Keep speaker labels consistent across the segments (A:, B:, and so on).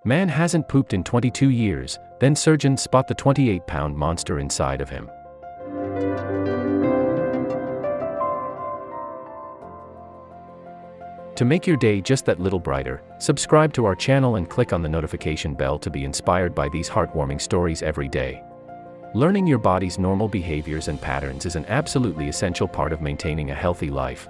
A: Man hasn't pooped in 22 years, then surgeons spot the 28-pound monster inside of him. To make your day just that little brighter, subscribe to our channel and click on the notification bell to be inspired by these heartwarming stories every day. Learning your body's normal behaviors and patterns is an absolutely essential part of maintaining a healthy life.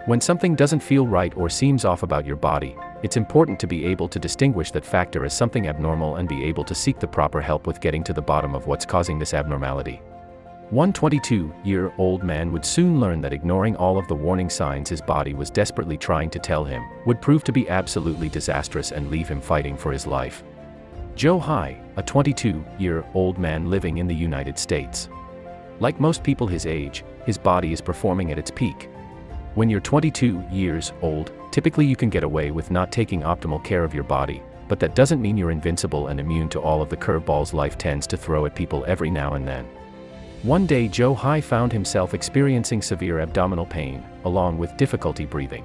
A: When something doesn't feel right or seems off about your body, it's important to be able to distinguish that factor as something abnormal and be able to seek the proper help with getting to the bottom of what's causing this abnormality. One 22-year-old man would soon learn that ignoring all of the warning signs his body was desperately trying to tell him would prove to be absolutely disastrous and leave him fighting for his life. Joe High, a 22-year-old man living in the United States. Like most people his age, his body is performing at its peak. When you're 22 years old, typically you can get away with not taking optimal care of your body, but that doesn't mean you're invincible and immune to all of the curveballs life tends to throw at people every now and then. One day Joe High found himself experiencing severe abdominal pain, along with difficulty breathing.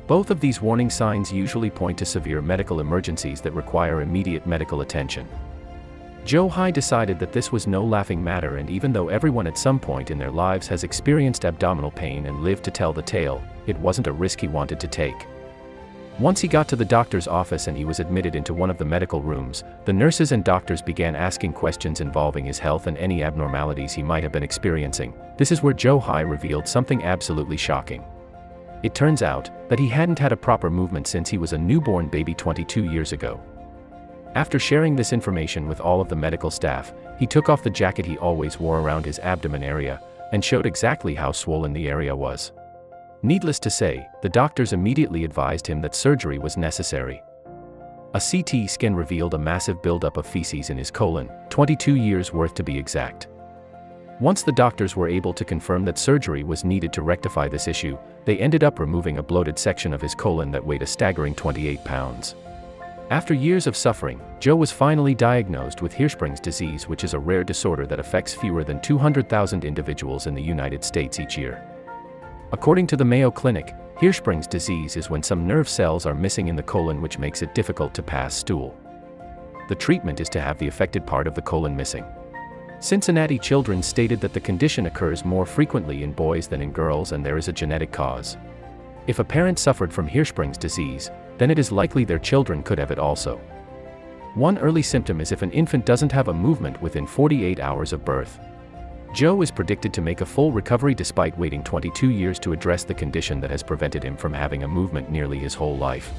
A: Both of these warning signs usually point to severe medical emergencies that require immediate medical attention. Joe High decided that this was no laughing matter, and even though everyone at some point in their lives has experienced abdominal pain and lived to tell the tale, it wasn't a risk he wanted to take. Once he got to the doctor's office and he was admitted into one of the medical rooms, the nurses and doctors began asking questions involving his health and any abnormalities he might have been experiencing. This is where Joe High revealed something absolutely shocking. It turns out that he hadn't had a proper movement since he was a newborn baby 22 years ago. After sharing this information with all of the medical staff, he took off the jacket he always wore around his abdomen area and showed exactly how swollen the area was. Needless to say, the doctors immediately advised him that surgery was necessary. A CT scan revealed a massive buildup of feces in his colon, 22 years worth to be exact. Once the doctors were able to confirm that surgery was needed to rectify this issue, they ended up removing a bloated section of his colon that weighed a staggering 28 pounds. After years of suffering, Joe was finally diagnosed with Hirschsprung's disease, which is a rare disorder that affects fewer than 200,000 individuals in the United States each year. According to the Mayo Clinic, Hirschsprung's disease is when some nerve cells are missing in the colon, which makes it difficult to pass stool. The treatment is to have the affected part of the colon missing. Cincinnati children stated that the condition occurs more frequently in boys than in girls, and there is a genetic cause. If a parent suffered from Hirschsprung's disease, then it is likely their children could have it also. One early symptom is if an infant doesn't have a movement within 48 hours of birth. Joe is predicted to make a full recovery despite waiting 22 years to address the condition that has prevented him from having a movement nearly his whole life.